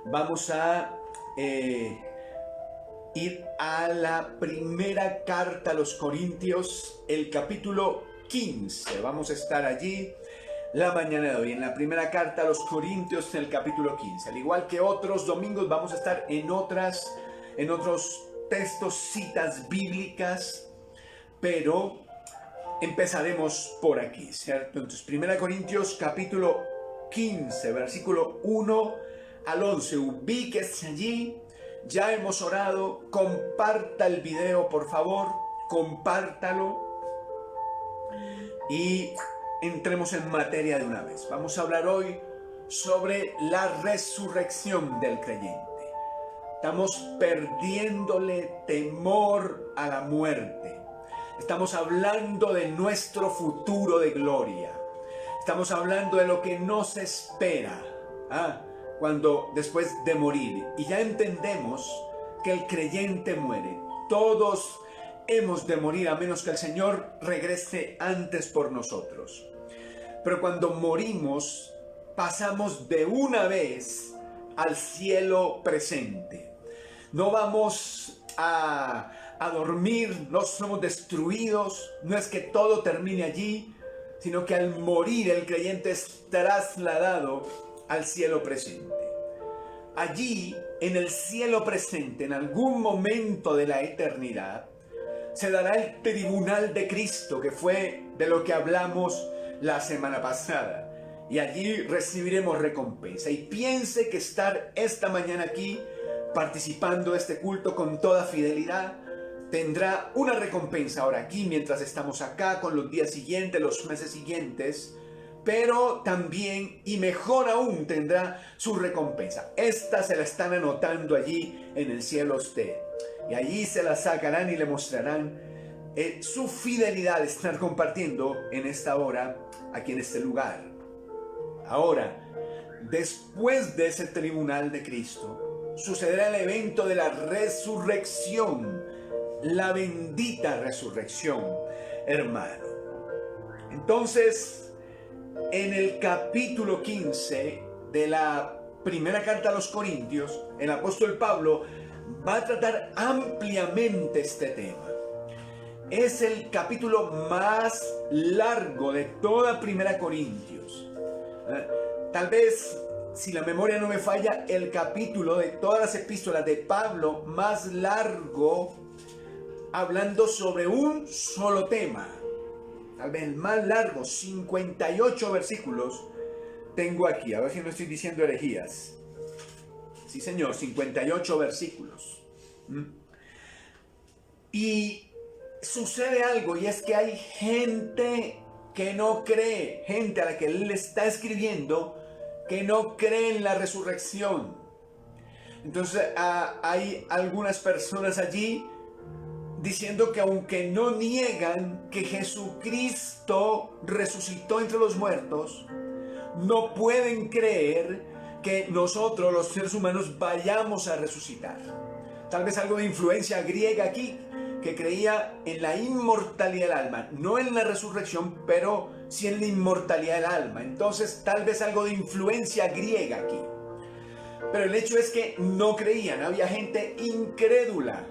Vamos a ir a la primera carta a los Corintios, el capítulo 15. Vamos a estar allí la mañana de hoy, en la primera carta a los Corintios, en el capítulo 15. Al igual que otros domingos, vamos a estar en otros textos, citas bíblicas, pero empezaremos por aquí, ¿cierto? Entonces, primera Corintios, capítulo 15, versículo 1 al 11. Ubíquese allí. Ya hemos orado. Comparta el video, por favor. Compártalo. Y entremos en materia de una vez. Vamos a hablar hoy sobre la resurrección del creyente. Estamos perdiéndole temor a la muerte. Estamos hablando de nuestro futuro de gloria. Estamos hablando de lo que nos espera cuando después de morir. Y ya entendemos que el creyente muere. Todos hemos de morir a menos que el Señor regrese antes por nosotros. Pero cuando morimos, pasamos de una vez al cielo presente. No vamos a dormir, no somos destruidos, no es que todo termine allí, sino que al morir el creyente es trasladado al cielo presente. Allí, en el cielo presente, en algún momento de la eternidad, se dará el tribunal de Cristo, que fue de lo que hablamos la semana pasada. Y allí recibiremos recompensa. Y piense que estar esta mañana aquí, participando de este culto con toda fidelidad, tendrá una recompensa ahora aquí, mientras estamos acá, con los días siguientes, los meses siguientes, pero también, y mejor aún, tendrá su recompensa. Esta se la están anotando allí en el cielo a usted. Y allí se la sacarán y le mostrarán su fidelidad de estar compartiendo en esta hora, aquí en este lugar. Ahora, después de ese tribunal de Cristo, sucederá el evento de la resurrección, la bendita resurrección, hermano. Entonces, en el capítulo 15 de la primera carta a los Corintios, el apóstol Pablo va a tratar ampliamente este tema. Es el capítulo más largo de toda primera Corintios. Tal vez, si la memoria no me falla, el capítulo de todas las epístolas de Pablo más largo, hablando sobre un solo tema. Tal vez el más largo, 58 versículos tengo aquí. A ver si no estoy diciendo herejías. Sí, señor, 58 versículos. Y sucede algo, y es que hay gente que no cree, gente a la que él le está escribiendo, que no cree en la resurrección. Entonces hay algunas personas allí diciendo que aunque no niegan que Jesucristo resucitó entre los muertos, no pueden creer que nosotros, los seres humanos, vayamos a resucitar. Tal vez algo de influencia griega aquí, que creía en la inmortalidad del alma, no en la resurrección, pero sí en la inmortalidad del alma. Entonces, tal vez algo de influencia griega aquí. Pero el hecho es que no creían, había gente incrédula.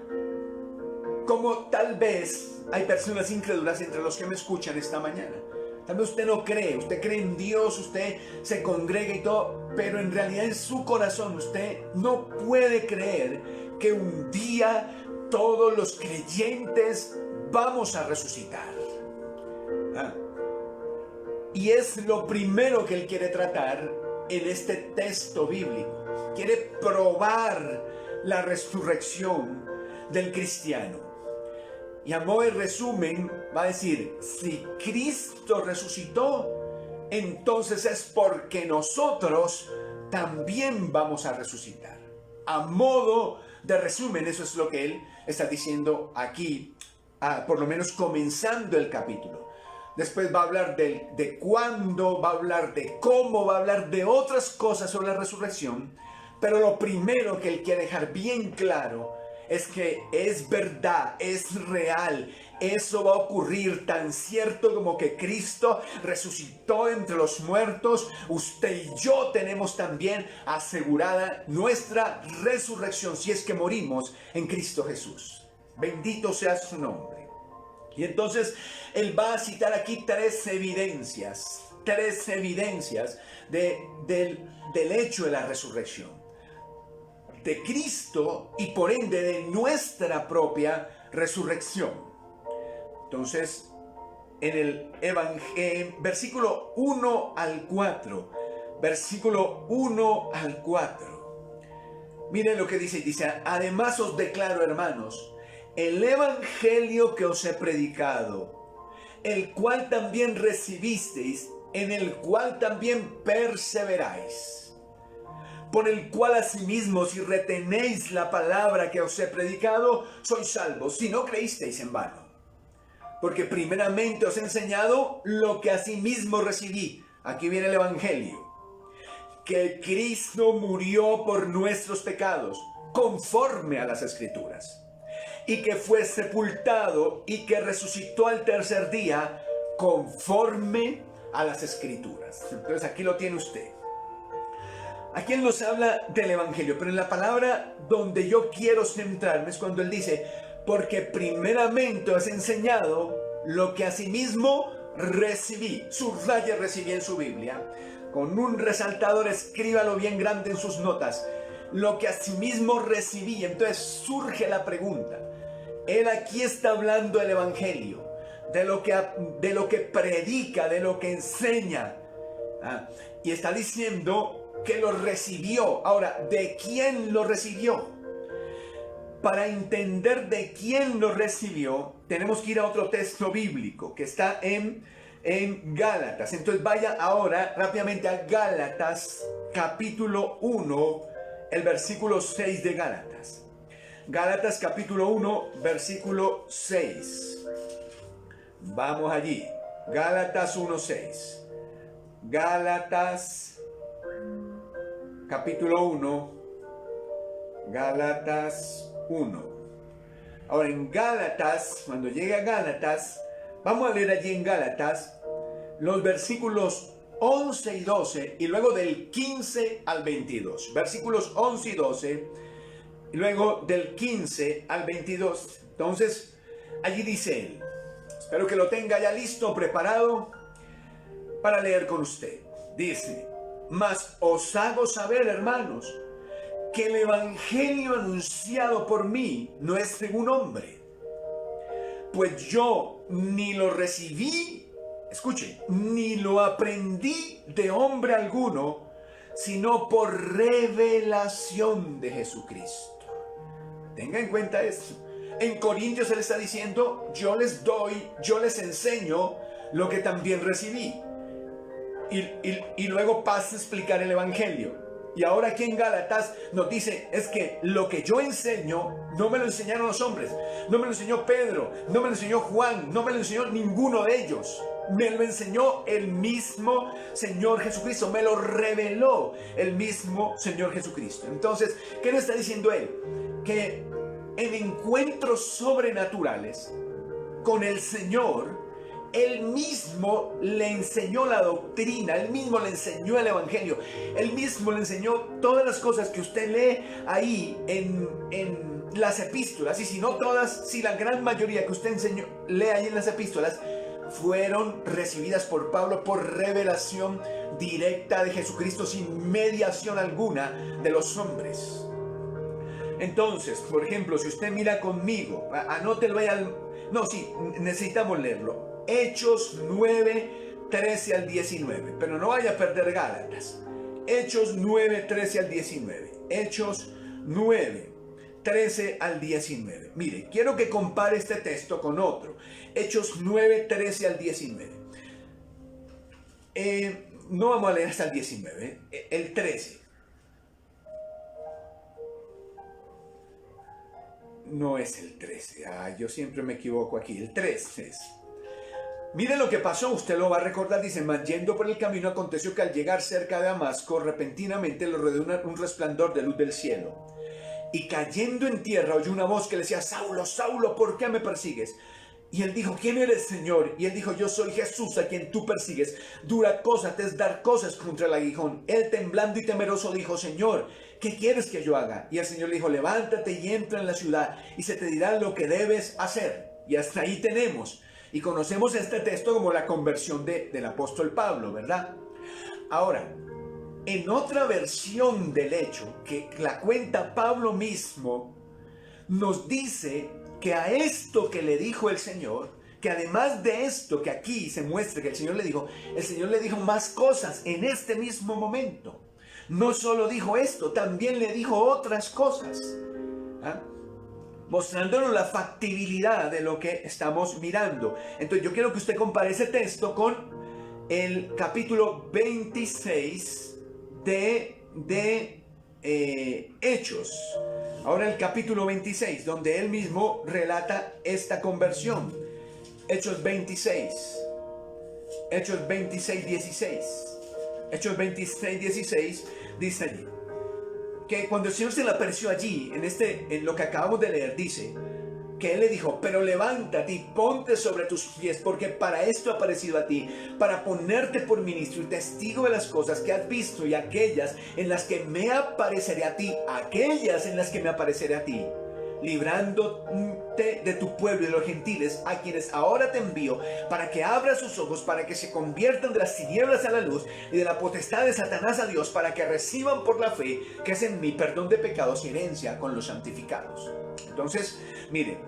Como tal vez hay personas incrédulas entre los que me escuchan esta mañana. Tal vez usted no cree, usted cree en Dios, usted se congrega y todo, pero en realidad en su corazón usted no puede creer que un día todos los creyentes vamos a resucitar. Y es lo primero que él quiere tratar en este texto bíblico. Quiere probar la resurrección del cristiano. Y a modo de resumen va a decir, si Cristo resucitó, entonces es porque nosotros también vamos a resucitar. A modo de resumen, eso es lo que él está diciendo aquí, por lo menos comenzando el capítulo. Después va a hablar de cuándo, va a hablar de cómo, va a hablar de otras cosas sobre la resurrección. Pero lo primero que él quiere dejar bien claro es que es verdad, es real. Eso va a ocurrir tan cierto como que Cristo resucitó entre los muertos. Usted y yo tenemos también asegurada nuestra resurrección si es que morimos en Cristo Jesús. Bendito sea su nombre. Y entonces él va a citar aquí tres evidencias del hecho de la resurrección de Cristo y por ende de nuestra propia resurrección. Entonces, en el versículo 1 al 4, miren lo que dice, además os declaro, hermanos, el evangelio que os he predicado, el cual también recibisteis, en el cual también perseveráis, por el cual asimismo, si retenéis la palabra que os he predicado, sois salvos, si no creísteis en vano. Porque primeramente os he enseñado lo que asimismo recibí. Aquí viene el evangelio. Que Cristo murió por nuestros pecados, conforme a las Escrituras. Y que fue sepultado y que resucitó al tercer día, conforme a las Escrituras. Entonces aquí lo tiene usted. Aquí él nos habla del evangelio, pero en la palabra donde yo quiero centrarme es cuando él dice, porque primeramente has enseñado lo que asimismo recibí. Subraya recibí en su Biblia. Con un resaltador escríbalo bien grande en sus notas. Lo que asimismo recibí. Entonces surge la pregunta. Él aquí está hablando del evangelio, de lo que predica, de lo que enseña. Y está diciendo que lo recibió. Ahora, ¿de quién lo recibió? Para entender de quién lo recibió, tenemos que ir a otro texto bíblico que está en Gálatas. Entonces vaya ahora rápidamente a Gálatas capítulo 1, el versículo 6 de Gálatas. Gálatas capítulo 1, versículo 6. Vamos allí. Gálatas 1, 6. Gálatas capítulo 1, Gálatas 1. Ahora en Gálatas, cuando llegue a Gálatas, vamos a leer allí en Gálatas los versículos 11 y 12 y luego del 15 al 22. Versículos 11 y 12 y luego del 15 al 22. Entonces, allí dice él, espero que lo tenga ya listo, preparado para leer con usted. Dice, mas os hago saber, hermanos, que el evangelio anunciado por mí no es según hombre. Pues yo ni lo recibí, escuchen, ni lo aprendí de hombre alguno, sino por revelación de Jesucristo. Tenga en cuenta esto. En Corintios él está diciendo, yo les enseño lo que también recibí. Y luego pasa a explicar el evangelio. Y ahora aquí en Gálatas nos dice, es que lo que yo enseño no me lo enseñaron los hombres, no me lo enseñó Pedro, no me lo enseñó Juan, no me lo enseñó ninguno de ellos. Me lo enseñó el mismo Señor Jesucristo, me lo reveló el mismo Señor Jesucristo. Entonces, ¿qué nos está diciendo él? Que en encuentros sobrenaturales con el Señor, él mismo le enseñó la doctrina, él mismo le enseñó el evangelio, él mismo le enseñó todas las cosas que usted lee ahí en las epístolas. Y si no todas, si la gran mayoría que usted lee ahí en las epístolas, fueron recibidas por Pablo por revelación directa de Jesucristo, sin mediación alguna de los hombres. Entonces, por ejemplo, si usted mira conmigo, anótelo ahí necesitamos leerlo. Hechos 9, 13 al 19. Pero no vaya a perder Gálatas. Hechos 9, 13 al 19. Hechos 9, 13 al 19. Mire, quiero que compare este texto con otro. Hechos 9, 13 al 19. No vamos a leer hasta el 19. El 13. No es el 13. Yo siempre me equivoco aquí. El 13 es. Miren lo que pasó, usted lo va a recordar, dice, mas yendo por el camino aconteció que al llegar cerca de Damasco, repentinamente lo rodeó un resplandor de luz del cielo. y cayendo en tierra oyó una voz que le decía: Saulo, Saulo, ¿por qué me persigues? Y él dijo: ¿quién eres, Señor? Y él dijo: yo soy Jesús a quien tú persigues. Dura cosa te es dar cosas contra el aguijón. Él, temblando y temeroso, dijo: Señor, ¿qué quieres que yo haga? Y el Señor le dijo: levántate y entra en la ciudad y se te dirá lo que debes hacer. Y hasta ahí tenemos. Y conocemos este texto como la conversión del apóstol Pablo, ¿verdad? Ahora, en otra versión del hecho, que la cuenta Pablo mismo, nos dice que a esto que le dijo el Señor, que además de esto que aquí se muestra que el Señor le dijo más cosas en este mismo momento. No solo dijo esto, también le dijo otras cosas, ¿ah? Mostrándonos la factibilidad de lo que estamos mirando. Entonces yo quiero que usted compare ese texto con el capítulo 26 de Hechos. Ahora el capítulo 26, donde él mismo relata esta conversión. Hechos 26, 16. Hechos 26, 16 dice allí que cuando el Señor se le apareció allí, en lo que acabamos de leer, dice que Él le dijo: pero levántate y ponte sobre tus pies, porque para esto he aparecido a ti, para ponerte por ministro y testigo de las cosas que has visto y aquellas en las que me apareceré a ti, librándote de tu pueblo y de los gentiles, a quienes ahora te envío, para que abras sus ojos, para que se conviertan de las tinieblas a la luz y de la potestad de Satanás a Dios, para que reciban por la fe que es en mí perdón de pecados y herencia con los santificados. Entonces, mire,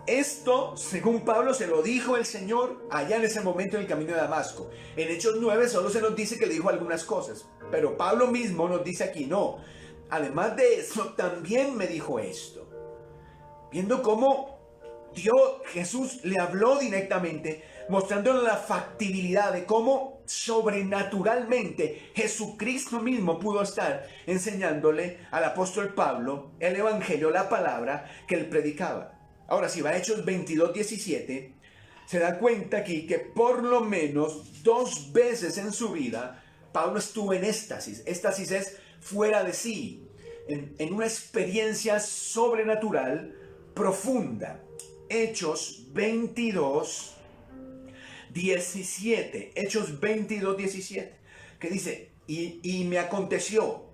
esto, según Pablo, se lo dijo el Señor allá en ese momento en el camino de Damasco. En Hechos 9 solo se nos dice que le dijo algunas cosas, pero Pablo mismo nos dice aquí: no, además de eso, también me dijo esto. Viendo cómo Jesús le habló directamente, mostrándole la factibilidad de cómo sobrenaturalmente Jesucristo mismo pudo estar enseñándole al apóstol Pablo el evangelio, la palabra que él predicaba. Ahora, si va a Hechos 22, 17, se da cuenta aquí que por lo menos 2 veces en su vida Pablo estuvo en éxtasis. Éxtasis es fuera de sí, en una experiencia sobrenatural profunda. Hechos 22, 17. Hechos 22, 17. Que dice: y me aconteció,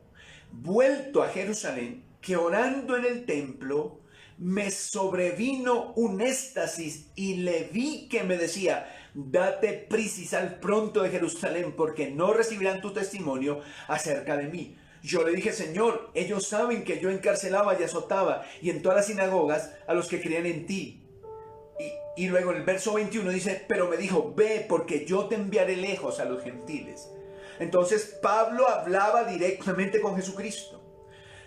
vuelto a Jerusalén, que orando en el templo, me sobrevino un éxtasis y le vi que me decía: date prisa y sal pronto de Jerusalén, porque no recibirán tu testimonio acerca de mí. Yo le dije: Señor, ellos saben que yo encarcelaba y azotaba y en todas las sinagogas a los que creían en ti. Y luego en el verso 21 dice: pero me dijo: ve, porque yo te enviaré lejos a los gentiles. Entonces Pablo hablaba directamente con Jesucristo.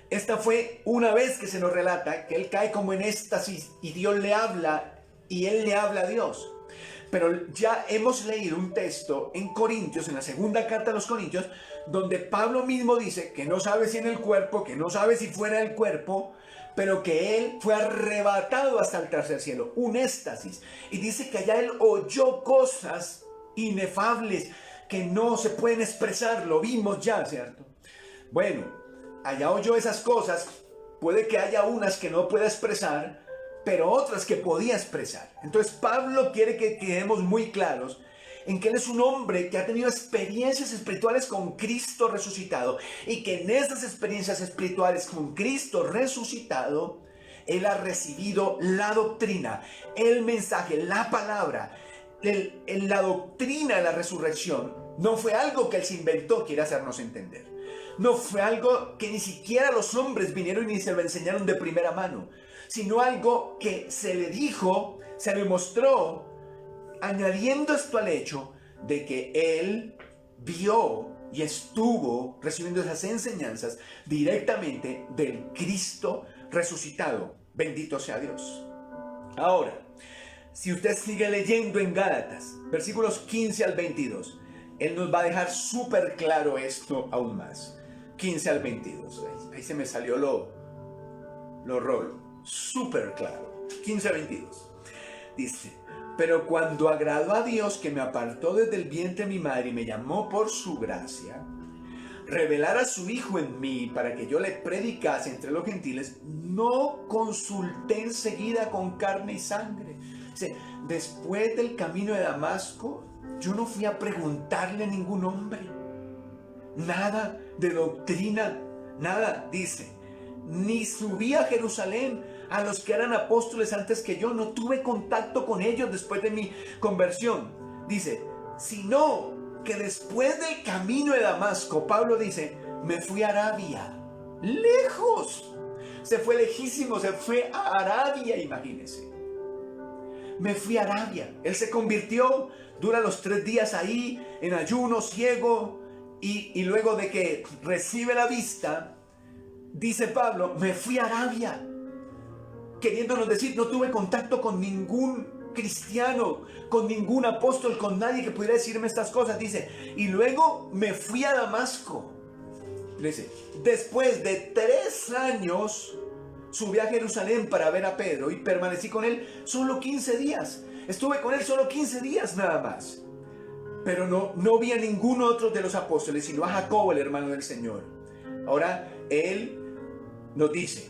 Esta fue una vez que se nos relata que él cae como en éxtasis y Dios le habla y él le habla a Dios. Pero ya hemos leído un texto en Corintios, en la segunda carta a los Corintios, donde Pablo mismo dice que no sabe si en el cuerpo, que no sabe si fuera del cuerpo, pero que él fue arrebatado hasta el tercer cielo, un éxtasis. Y dice que allá él oyó cosas inefables que no se pueden expresar, lo vimos ya, ¿cierto? Bueno, allá oyó esas cosas, puede que haya unas que no pueda expresar, pero otras que podía expresar. Entonces Pablo quiere que quedemos muy claros en que él es un hombre que ha tenido experiencias espirituales con Cristo resucitado, y que en esas experiencias espirituales con Cristo resucitado, él ha recibido la doctrina, el mensaje, la palabra. La doctrina de la resurrección no fue algo que él se inventó, quiere hacernos entender. No fue algo que ni siquiera los hombres vinieron y se lo enseñaron de primera mano, sino algo que se le dijo, se le mostró, añadiendo esto al hecho de que él vio y estuvo recibiendo esas enseñanzas directamente del Cristo resucitado. Bendito sea Dios. Ahora, si usted sigue leyendo en Gálatas, versículos 15 al 22, él nos va a dejar súper claro esto aún más. 15 al 22. Ahí se me salió lo rolo. Súper claro. 15 al 22. Dice: pero cuando agradó a Dios, que me apartó desde el vientre de mi madre y me llamó por su gracia, revelar a su Hijo en mí para que yo le predicase entre los gentiles, no consulté enseguida con carne y sangre. Dice, después del camino de Damasco, yo no fui a preguntarle a ningún hombre. Nada de doctrina, nada, dice. Ni subí a Jerusalén a los que eran apóstoles antes que yo. No tuve contacto con ellos después de mi conversión. Dice, sino que después del camino de Damasco, Pablo dice, me fui a Arabia, lejos. Se fue lejísimo, se fue a Arabia, imagínense. Me fui a Arabia. Él se convirtió, dura los 3 días ahí, en ayuno, ciego, y luego de que recibe la vista, dice Pablo, me fui a Arabia. Queriéndonos decir, no tuve contacto con ningún cristiano, con ningún apóstol, con nadie que pudiera decirme estas cosas. Dice, y luego me fui a Damasco. Dice, después de 3 años subí a Jerusalén para ver a Pedro y permanecí con él solo 15 días. Estuve con él solo 15 días nada más. Pero no vi a ninguno otro de los apóstoles, sino a Jacobo, el hermano del Señor. Ahora, él nos dice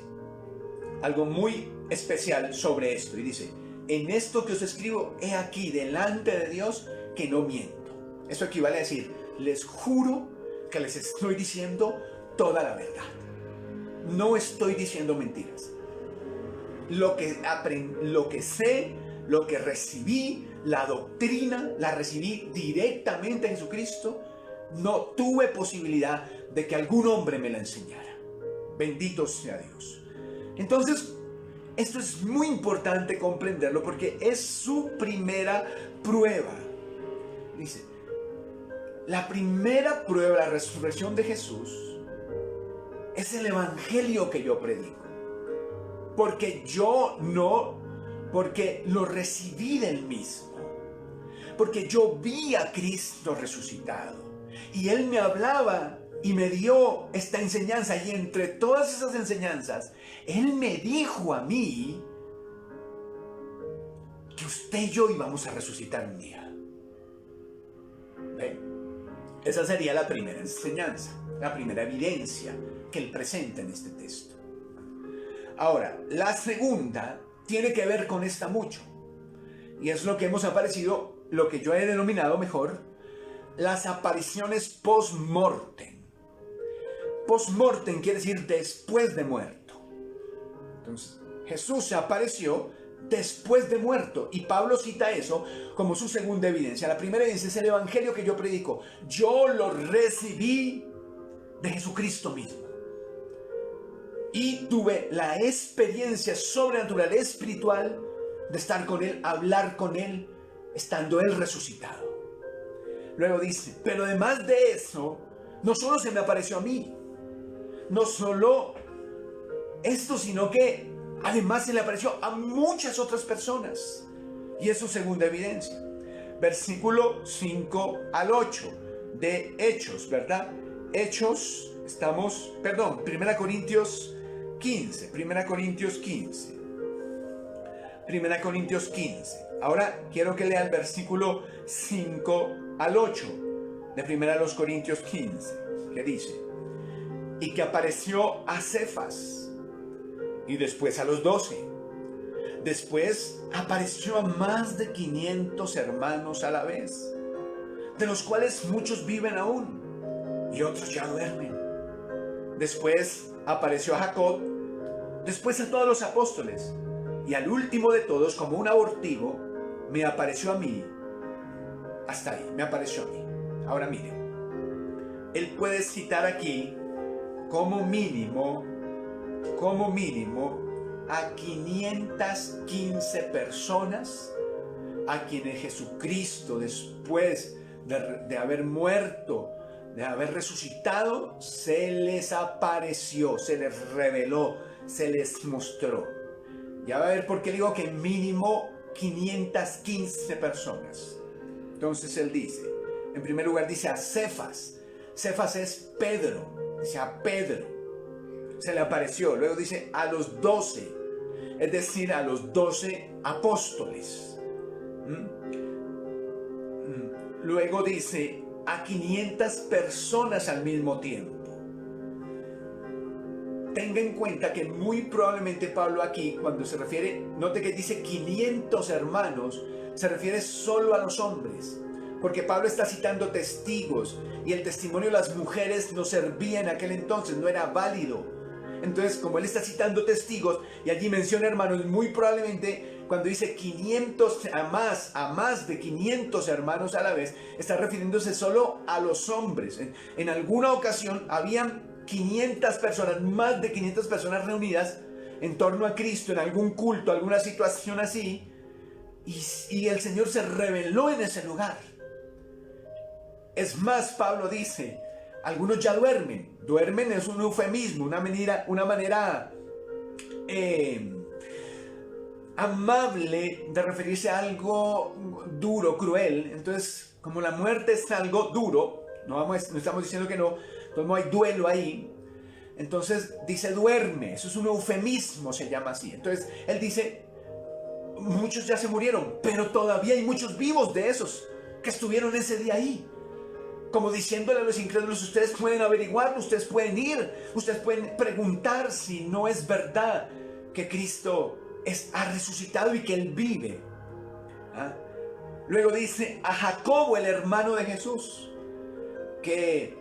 algo muy especial sobre esto. Y dice, en esto que os escribo, he aquí delante de Dios que no miento. Eso equivale a decir, les juro que les estoy diciendo toda la verdad. No estoy diciendo mentiras. Lo que sé, lo que recibí, la doctrina, la recibí directamente de Jesucristo. No tuve posibilidad de que algún hombre me la enseñara. Bendito sea Dios. Entonces, esto es muy importante comprenderlo porque es su primera prueba. Dice, la primera prueba de la resurrección de Jesús es el evangelio que yo predico. Porque porque lo recibí del mismo. Porque yo vi a Cristo resucitado. Y Él me hablaba y me dio esta enseñanza. Y entre todas esas enseñanzas, Él me dijo a mí que usted y yo íbamos a resucitar un día. ¿Ven? Esa sería la primera enseñanza, la primera evidencia que Él presenta en este texto. Ahora, la segunda tiene que ver con esta mucho. Y es lo que hemos aparecido, lo que yo he denominado mejor, las apariciones post-mortem. Post-mortem quiere decir después de muerto. Entonces, Jesús se apareció después de muerto. Y Pablo cita eso como su segunda evidencia. La primera evidencia es el evangelio que yo predico. Yo lo recibí de Jesucristo mismo. Y tuve la experiencia sobrenatural, espiritual, de estar con Él, hablar con Él, estando Él resucitado. Luego dice, pero además de eso, no solo se me apareció a mí, no solo esto, sino que además se le apareció a muchas otras personas. Y es su segunda evidencia. Versículo 5 al 8 de Hechos, ¿verdad? Hechos, 1 Corintios 15. Ahora quiero que lea el versículo 5 al 8 de 1 Corintios 15, que dice, y que apareció a Cefas, y después a los 12. Después apareció a más de 500 hermanos a la vez, de los cuales muchos viven aún, y otros ya duermen. Después apareció a Jacob, después a todos los apóstoles, y al último de todos, como un abortivo, me apareció a mí. Hasta ahí, me apareció a mí. Ahora miren, él puede citar aquí como mínimo a 515 personas a quienes Jesucristo, después de haber muerto, de haber resucitado, se les apareció, se les reveló, se les mostró. Ya va a ver por qué digo que mínimo 515 personas. Entonces él dice, en primer lugar dice a Cefas. Cefas es Pedro, dice a Pedro, se le apareció. Luego dice a los 12, es decir, a los 12 apóstoles. Luego dice a 500 personas al mismo tiempo. tenga en cuenta que muy probablemente Pablo aquí, cuando se refiere, note que dice 500 hermanos, se refiere solo a los hombres. Porque Pablo está citando testigos y el testimonio de las mujeres no servía en aquel entonces, no era válido. Entonces, como él está citando testigos y allí menciona hermanos, muy probablemente cuando dice 500 a más de 500 hermanos a la vez, está refiriéndose solo a los hombres. En alguna ocasión habían 500 personas, más de 500 personas reunidas en torno a Cristo en algún culto, alguna situación así, y el Señor se reveló en ese lugar. Es más, Pablo dice, algunos ya duermen. Duermen es un eufemismo, una manera amable de referirse a algo duro, cruel. Entonces, como la muerte es algo duro, no estamos diciendo que no, entonces no hay duelo ahí. Entonces dice duerme, eso es un eufemismo, se llama así. Entonces él dice, muchos ya se murieron, pero todavía hay muchos vivos de esos que estuvieron ese día ahí. Como diciéndole a los incrédulos, ustedes pueden averiguar, ustedes pueden ir, ustedes pueden preguntar si no es verdad que Cristo ha resucitado y que Él vive. ¿Ah? Luego dice a Jacobo, el hermano de Jesús, que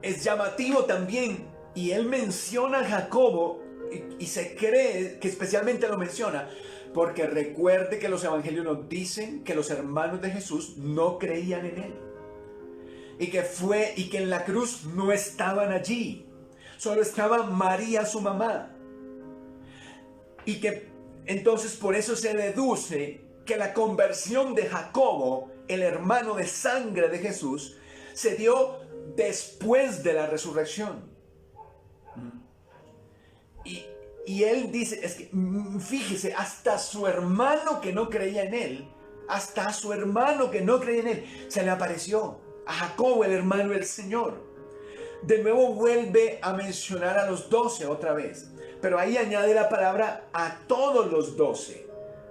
es llamativo también, y él menciona a Jacobo y se cree que especialmente lo menciona, porque recuerde que los evangelios nos dicen que los hermanos de Jesús no creían en Él. Y que en la cruz no estaban allí. Solo estaba María, su mamá. Y que entonces por eso se deduce que la conversión de Jacobo, el hermano de sangre de Jesús, se dio después de la resurrección. Y él dice, es que fíjese, hasta su hermano que no creía en él, hasta su hermano que no creía en él, se le apareció. A Jacobo, el hermano del Señor. De nuevo vuelve a mencionar a los 12 otra vez. Pero ahí añade la palabra a todos los 12.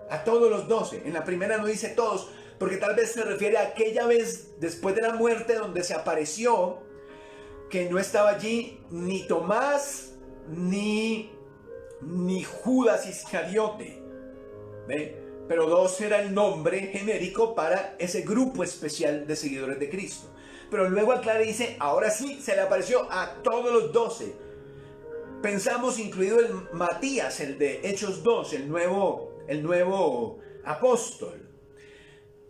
A todos los 12. En la primera no dice todos, porque tal vez se refiere a aquella vez después de la muerte donde se apareció, que no estaba allí ni Tomás ni Judas Iscariote. ¿Ve? Pero 12 era el nombre genérico para ese grupo especial de seguidores de Cristo. Pero luego aclara y dice, ahora sí, se le apareció a todos los 12. Pensamos incluido el Matías, el de Hechos 2, el nuevo apóstol.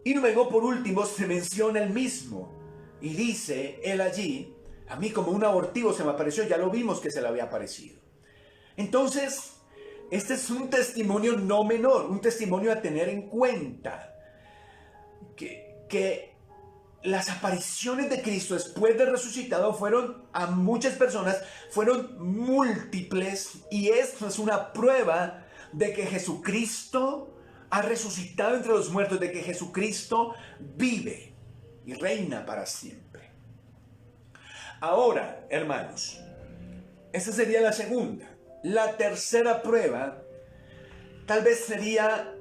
Y luego por último se menciona el mismo. Y dice él allí, a mí como un abortivo se me apareció, ya lo vimos que se le había aparecido. Entonces, este es un testimonio no menor, un testimonio a tener en cuenta. Que las apariciones de Cristo después de resucitado fueron a muchas personas, fueron múltiples, y esto es una prueba de que Jesucristo ha resucitado entre los muertos, de que Jesucristo vive y reina para siempre. Ahora, hermanos, esa sería la segunda. La tercera prueba tal vez sería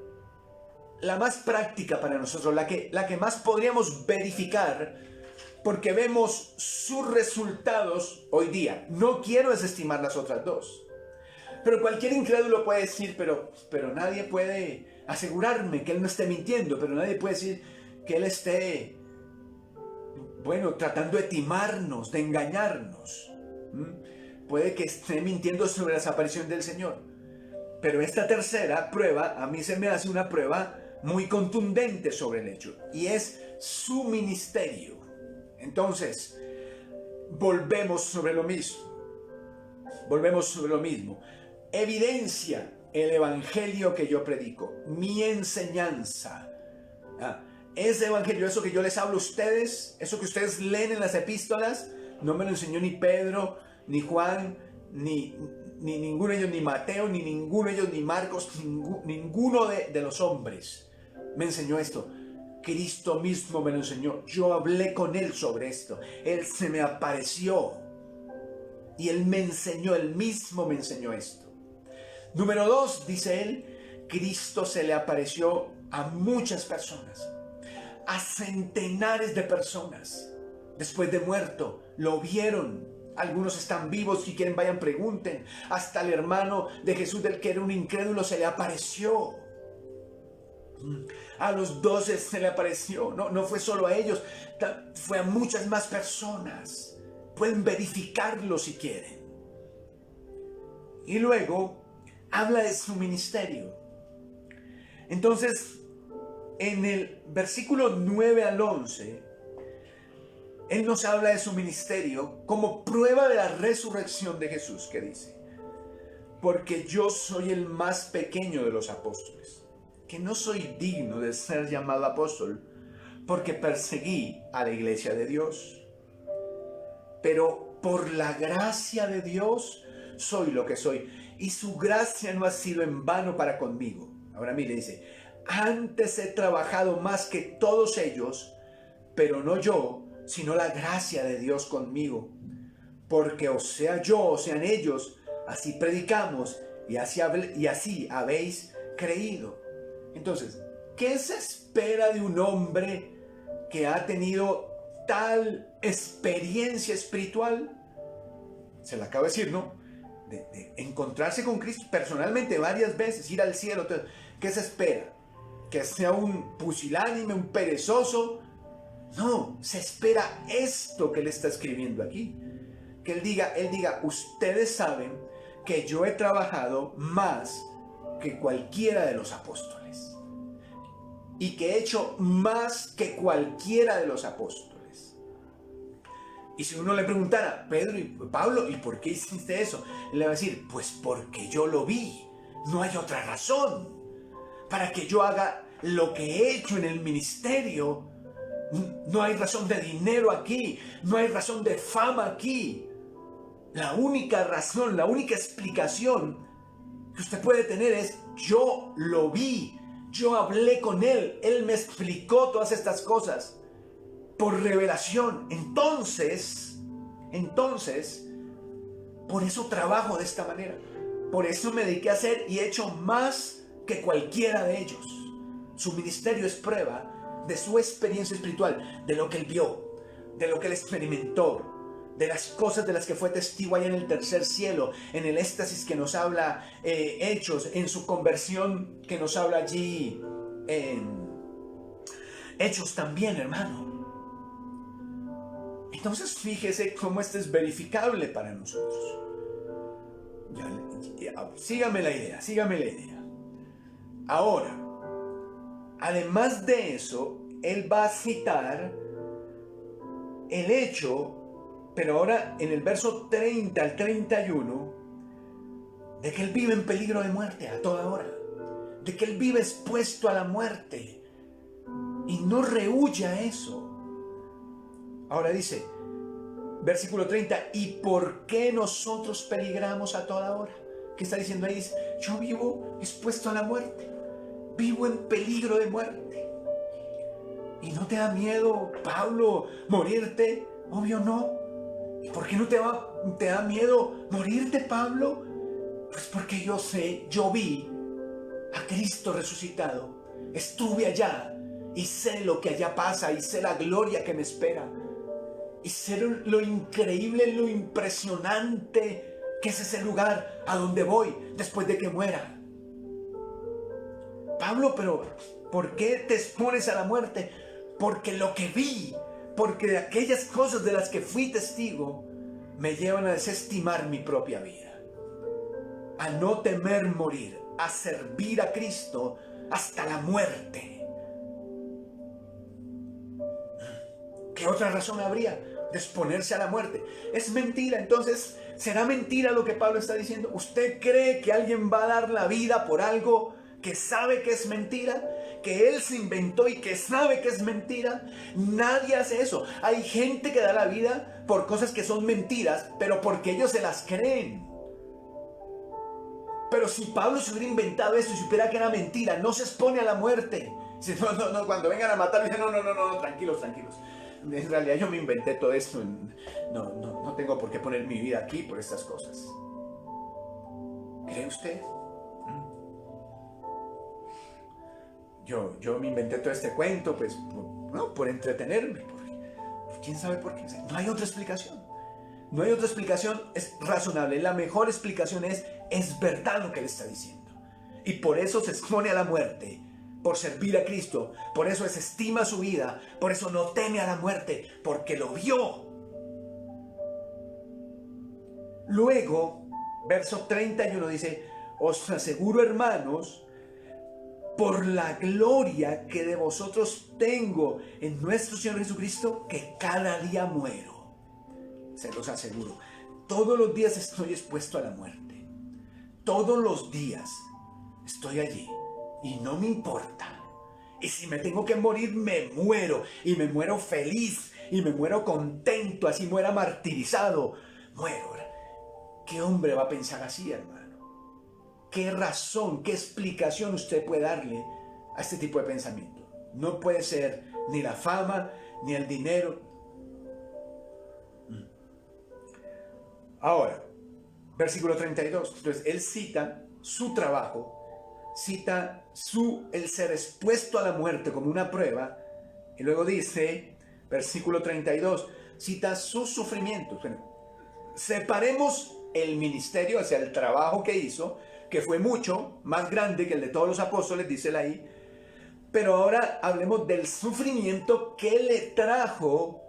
la más práctica para nosotros, la que más podríamos verificar, porque vemos sus resultados hoy día. No quiero desestimar las otras dos, pero cualquier incrédulo puede decir, pero nadie puede asegurarme que él no esté mintiendo, pero nadie puede decir que él esté, tratando de timarnos, de engañarnos. Puede que esté mintiendo sobre la desaparición del Señor. Pero esta tercera prueba, a mí se me hace una prueba muy contundente sobre el hecho, y es su ministerio. Entonces, volvemos sobre lo mismo. Evidencia el evangelio que yo predico, mi enseñanza. Ese evangelio, eso que yo les hablo a ustedes, eso que ustedes leen en las epístolas, no me lo enseñó ni Pedro, ni Juan, ni ninguno de ellos, ni Mateo, ni ninguno de ellos, ni Marcos, ninguno de los hombres me enseñó esto. Cristo mismo me lo enseñó. Yo hablé con Él sobre esto. Él se me apareció y Él me enseñó, Él mismo me enseñó esto. Número 2, dice él, Cristo se le apareció a muchas personas, a centenares de personas. Después de muerto, lo vieron. Algunos están vivos, si quieren vayan pregunten. Hasta el hermano de Jesús, del que era un incrédulo, se le apareció. A los 12 se le apareció. No fue solo a ellos, fue a muchas más personas. Pueden verificarlo si quieren. Y luego habla de su ministerio. Entonces, en el versículo 9 al 11, Él nos habla de su ministerio como prueba de la resurrección de Jesús, que dice: porque yo soy el más pequeño de los apóstoles, que no soy digno de ser llamado apóstol, porque perseguí a la iglesia de Dios. Pero por la gracia de Dios soy lo que soy, y su gracia no ha sido en vano para conmigo. Ahora mire, dice: antes he trabajado más que todos ellos, pero no yo, sino la gracia de Dios conmigo. Porque o sea yo o sean ellos, así predicamos y así habéis creído. Entonces, ¿qué se espera de un hombre que ha tenido tal experiencia espiritual? Se la acabo de decir, ¿no? De encontrarse con Cristo personalmente varias veces, ir al cielo. ¿Qué se espera? ¿Que sea un pusilánime, un perezoso? No, se espera esto que él está escribiendo aquí. Que él diga, ustedes saben que yo he trabajado más que cualquiera de los apóstoles. Y que he hecho más que cualquiera de los apóstoles. Y si uno le preguntara: Pedro y Pablo, ¿y por qué hiciste eso? Él le va a decir: pues porque yo lo vi. No hay otra razón. Para que yo haga lo que he hecho en el ministerio, no hay razón de dinero aquí. No hay razón de fama aquí. La única razón, la única explicación que usted puede tener es: yo lo vi. Yo hablé con él. Él me explicó todas estas cosas por revelación. Entonces, por eso trabajo de esta manera. Por eso me dediqué a hacer y he hecho más que cualquiera de ellos. Su ministerio es prueba de su experiencia espiritual, de lo que él vio, de lo que él experimentó, de las cosas de las que fue testigo allá en el tercer cielo, en el éxtasis que nos habla Hechos, en su conversión que nos habla allí en Hechos también, hermano. Entonces fíjese cómo esto es verificable para nosotros. Sígame la idea. Ahora, además de eso, él va a citar el hecho, pero ahora en el verso 30 al 31, de que él vive en peligro de muerte a toda hora, de que él vive expuesto a la muerte y no rehúye a eso. Ahora dice, versículo 30, ¿y por qué nosotros peligramos a toda hora? ¿Qué está diciendo ahí? Dice, yo vivo expuesto a la muerte, vivo en peligro de muerte. ¿Y no te da miedo, Pablo, morirte? Obvio no. ¿Y por qué no te da miedo morirte, Pablo? Pues porque yo vi a Cristo resucitado, estuve allá y sé lo que allá pasa y sé la gloria que me espera. Y sé lo increíble, lo impresionante que es ese lugar a donde voy después de que muera. Pablo, pero ¿por qué te expones a la muerte? Porque lo que vi, porque de aquellas cosas de las que fui testigo, me llevan a desestimar mi propia vida, a no temer morir, a servir a Cristo hasta la muerte. ¿Qué otra razón habría de exponerse a la muerte? Es mentira. Entonces, ¿será mentira lo que Pablo está diciendo? ¿Usted cree que alguien va a dar la vida por algo que sabe que es mentira? ¿Que él se inventó y que sabe que es mentira? Nadie hace eso. Hay gente que da la vida por cosas que son mentiras, pero porque ellos se las creen. Pero si Pablo se hubiera inventado esto y supiera que era mentira, no se expone a la muerte. Dice, no, cuando vengan a matarlo, dice, no, tranquilos. En realidad yo me inventé todo esto. No tengo por qué poner mi vida aquí por estas cosas. ¿Cree usted? Yo me inventé todo este cuento, pues, por entretenerme. ¿Quién sabe por qué? No hay otra explicación. No hay otra explicación, es razonable. La mejor explicación es verdad lo que él está diciendo. Y por eso se expone a la muerte, por servir a Cristo. Por eso desestima su vida, por eso no teme a la muerte, porque lo vio. Luego, verso 31 dice, os aseguro, hermanos, por la gloria que de vosotros tengo en nuestro Señor Jesucristo, que cada día muero. Se los aseguro. Todos los días estoy expuesto a la muerte. Todos los días estoy allí y no me importa. Y si me tengo que morir, me muero. Y me muero feliz y me muero contento, así muera martirizado. Muero. ¿Qué hombre va a pensar así, hermano? ¿Qué razón, qué explicación usted puede darle a este tipo de pensamiento? No puede ser ni la fama, ni el dinero. Ahora, versículo 32. Entonces, él cita su trabajo, cita el ser expuesto a la muerte como una prueba, y luego dice, versículo 32, cita sus sufrimientos. Bueno, separemos el ministerio, o sea, el trabajo que hizo, que fue mucho más grande que el de todos los apóstoles, dice él ahí. Pero ahora hablemos del sufrimiento que le trajo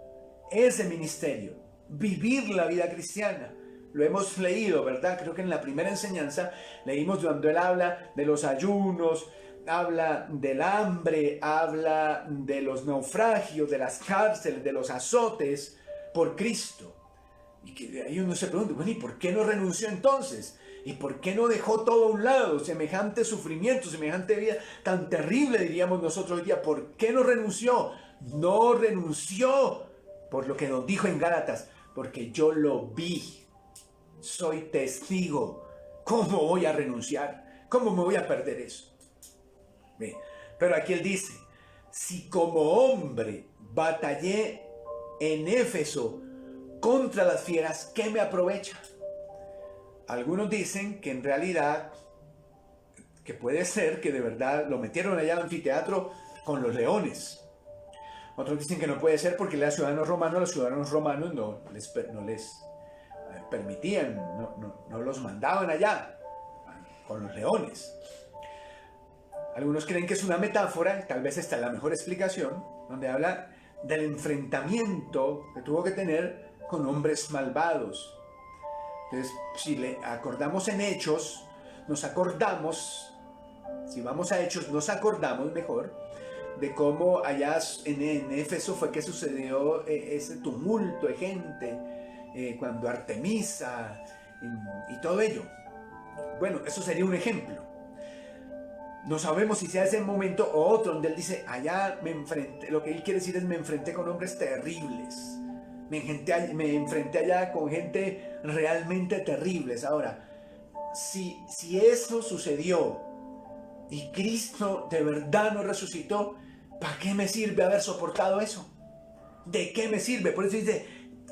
ese ministerio, vivir la vida cristiana. Lo hemos leído, ¿verdad? Creo que en la primera enseñanza leímos cuando él habla de los ayunos, habla del hambre, habla de los naufragios, de las cárceles, de los azotes por Cristo. Y que ahí uno se pregunta, bueno, ¿y por qué no renunció entonces? ¿Y por qué no dejó todo a un lado? Semejante sufrimiento, semejante vida tan terrible, diríamos nosotros hoy día. ¿Por qué no renunció? No renunció por lo que nos dijo en Gálatas, porque yo lo vi. Soy testigo. ¿Cómo voy a renunciar? ¿Cómo me voy a perder eso? Bien, pero aquí él dice, si como hombre batallé en Éfeso contra las fieras, ¿qué me aprovecha? Algunos dicen que en realidad, que puede ser que de verdad lo metieron allá al anfiteatro con los leones. Otros dicen que no puede ser porque los ciudadanos romanos no les permitían, no los mandaban allá con los leones. Algunos creen que es una metáfora, tal vez esta es la mejor explicación, donde habla del enfrentamiento que tuvo que tener con hombres malvados. Entonces, si le acordamos en Hechos, si vamos a Hechos, nos acordamos mejor de cómo allá en Éfeso fue que sucedió ese tumulto de gente, cuando Artemisa y todo ello. Bueno, eso sería un ejemplo. No sabemos si sea ese momento o otro donde él dice, allá me enfrenté, lo que él quiere decir es me enfrenté con hombres terribles. Me enfrenté allá con gente realmente terribles. Ahora, si eso sucedió y Cristo de verdad nos resucitó, ¿para qué me sirve haber soportado eso? ¿De qué me sirve? Por eso dice,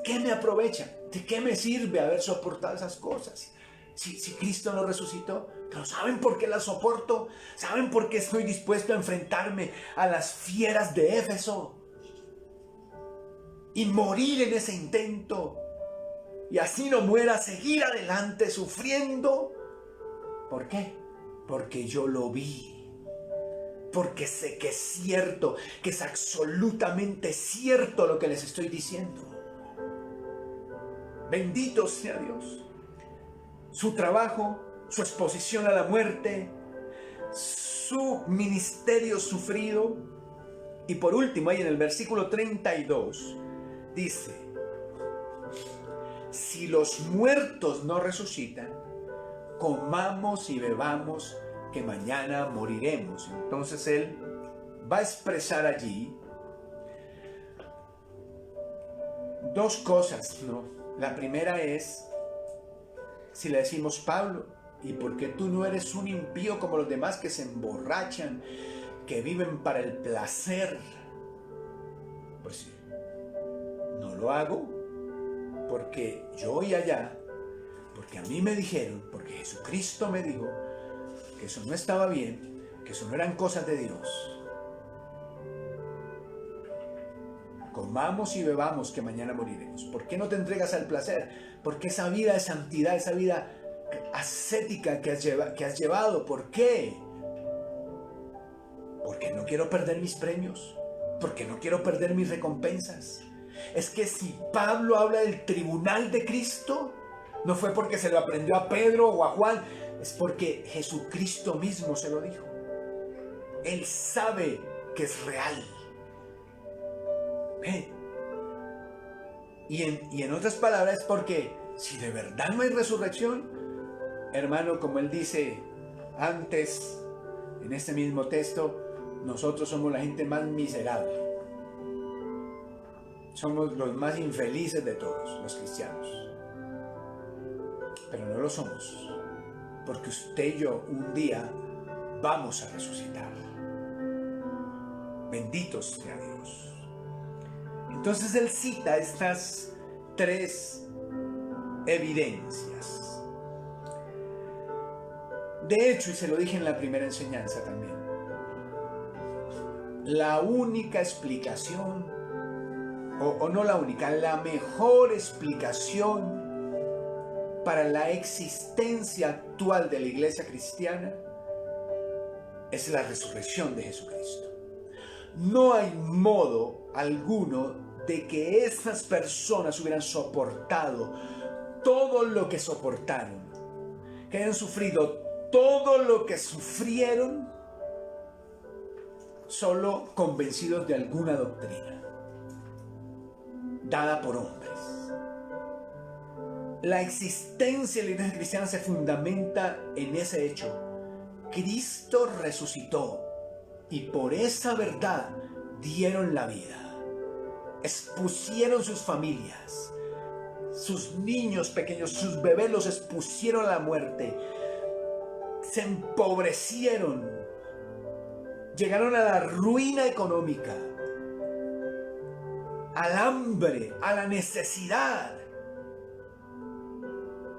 ¿qué me aprovecha? ¿De qué me sirve haber soportado esas cosas? Si Cristo nos resucitó, pero ¿saben por qué las soporto? ¿Saben por qué estoy dispuesto a enfrentarme a las fieras de Éfeso? Y morir en ese intento, y así no muera, seguir adelante sufriendo. ¿Por qué? Porque yo lo vi, porque sé que es cierto, que es absolutamente cierto lo que les estoy diciendo. Bendito sea Dios. Su trabajo, su exposición a la muerte, su ministerio sufrido. Y por último, ahí en el versículo 32, dice, si los muertos no resucitan, comamos y bebamos, que mañana moriremos. Entonces él va a expresar allí dos cosas, ¿no? La primera es, si le decimos, Pablo, ¿y por qué tú no eres un impío como los demás que se emborrachan, que viven para el placer? Pues sí, no lo hago porque yo voy allá, porque a mí me dijeron, porque Jesucristo me dijo que eso no estaba bien, que eso no eran cosas de Dios. comamos y bebamos que mañana moriremos. ¿Por qué no te entregas al placer? Porque esa vida de santidad, esa vida ascética que has llevado, ¿por qué? Porque no quiero perder mis premios, porque no quiero perder mis recompensas. Es que si Pablo habla del tribunal de Cristo, no fue porque se lo aprendió a Pedro o a Juan, es porque Jesucristo mismo se lo dijo. Él sabe que es real. Y en otras palabras, porque si de verdad no hay resurrección, hermano, como él dice antes en este mismo texto, nosotros somos la gente más miserable. Somos los más infelices de todos los cristianos. Pero no lo somos, porque usted y yo un día vamos a resucitar. Bendito sea Dios. Entonces él cita estas tres evidencias. De hecho, y se lo dije en la primera enseñanza también, la única explicación, o no la única, la mejor explicación para la existencia actual de la iglesia cristiana es la resurrección de Jesucristo. No hay modo alguno de que esas personas hubieran soportado todo lo que soportaron, que hayan sufrido todo lo que sufrieron, solo convencidos de alguna doctrina dada por hombres. La existencia de la iglesia cristiana se fundamenta en ese hecho. Cristo resucitó y por esa verdad dieron la vida. Expusieron sus familias, sus niños pequeños, sus bebés los expusieron a la muerte. Se empobrecieron, llegaron a la ruina económica, al hambre, a la necesidad,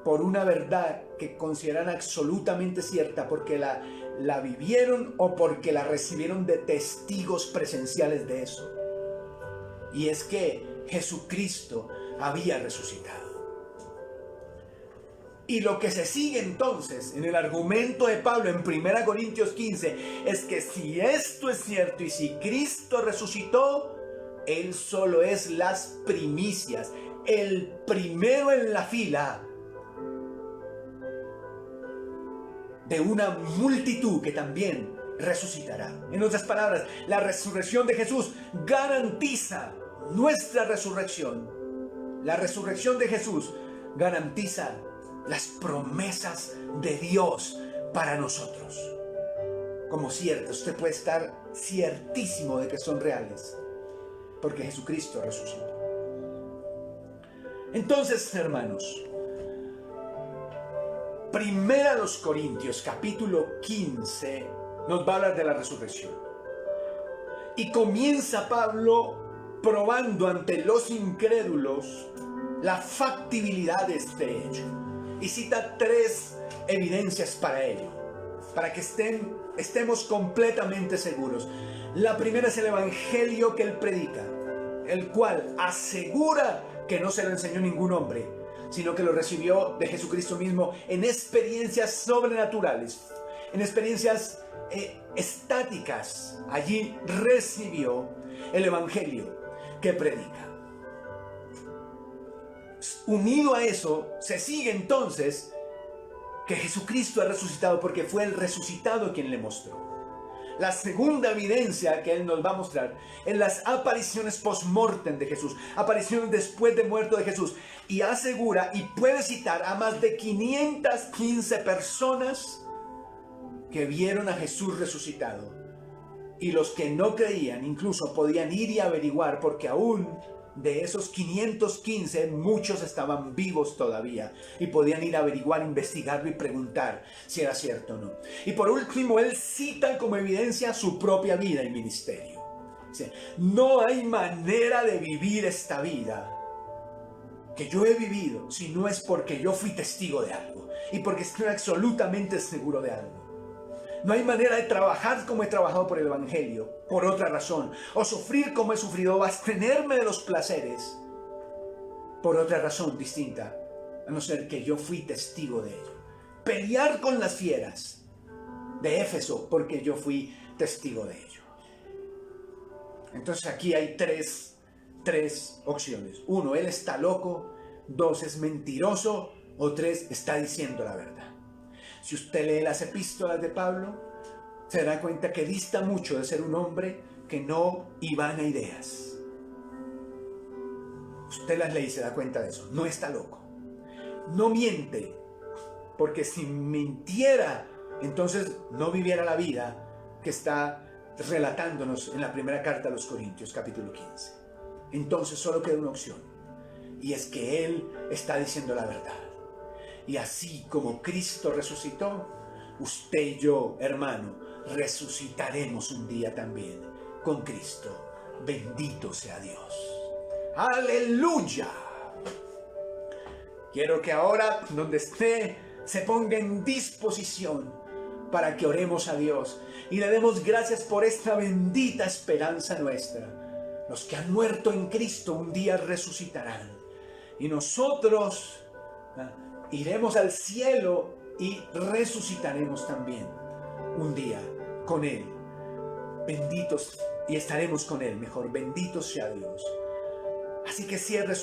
por una verdad que consideran absolutamente cierta, porque la vivieron o porque la recibieron de testigos presenciales de eso. Y es que Jesucristo había resucitado. Y lo que se sigue entonces en el argumento de Pablo en 1 Corintios 15 es que si esto es cierto y si Cristo resucitó, Él solo es las primicias, el primero en la fila de una multitud que también resucitará. En otras palabras, la resurrección de Jesús garantiza nuestra resurrección. La resurrección de Jesús garantiza las promesas de Dios para nosotros. Como ciertas, usted puede estar ciertísimo de que son reales, porque Jesucristo resucitó. Entonces, hermanos, 1 Corintios capítulo 15 nos va a hablar de la resurrección. Y comienza Pablo probando ante los incrédulos la factibilidad de este hecho. Y cita tres evidencias para ello, para que estemos completamente seguros. La primera es el evangelio que él predica, el cual asegura que no se lo enseñó ningún hombre, sino que lo recibió de Jesucristo mismo en experiencias sobrenaturales, en experiencias estáticas. Allí recibió el evangelio que predica. Unido a eso, se sigue entonces que Jesucristo ha resucitado, porque fue el resucitado quien le mostró. La segunda evidencia que Él nos va a mostrar en las apariciones post-mortem de Jesús, apariciones después de muerto de Jesús, y asegura y puede citar a más de 515 personas que vieron a Jesús resucitado. Y los que no creían incluso podían ir y averiguar, porque aún de esos 515 muchos estaban vivos todavía y podían ir a averiguar, investigarlo y preguntar si era cierto o no. Y por último, él cita como evidencia su propia vida y ministerio. Dice: no hay manera de vivir esta vida que yo he vivido si no es porque yo fui testigo de algo y porque estoy absolutamente seguro de algo. No hay manera de trabajar como he trabajado por el Evangelio, por otra razón, o sufrir como he sufrido, o abstenerme de los placeres, por otra razón distinta, a no ser que yo fui testigo de ello. Pelear con las fieras de Éfeso, porque yo fui testigo de ello. Entonces aquí hay tres opciones. 1, él está loco. 2, es mentiroso. O 3, está diciendo la verdad. Si usted lee las epístolas de Pablo, se dará cuenta que dista mucho de ser un hombre que no ivana ideas. Usted las lee y se da cuenta de eso. No está loco. No miente. Porque si mintiera, entonces no viviera la vida que está relatándonos en la primera carta a los Corintios, capítulo 15. Entonces solo queda una opción. Y es que Él está diciendo la verdad. Y así como Cristo resucitó, usted y yo, hermano, resucitaremos un día también con Cristo. Bendito sea Dios. ¡Aleluya! Quiero que ahora, donde esté, se ponga en disposición para que oremos a Dios y le demos gracias por esta bendita esperanza nuestra. Los que han muerto en Cristo un día resucitarán. Y nosotros iremos al cielo y resucitaremos también un día con Él. Benditos, y estaremos con Él, mejor, bendito sea Dios. Así que cierre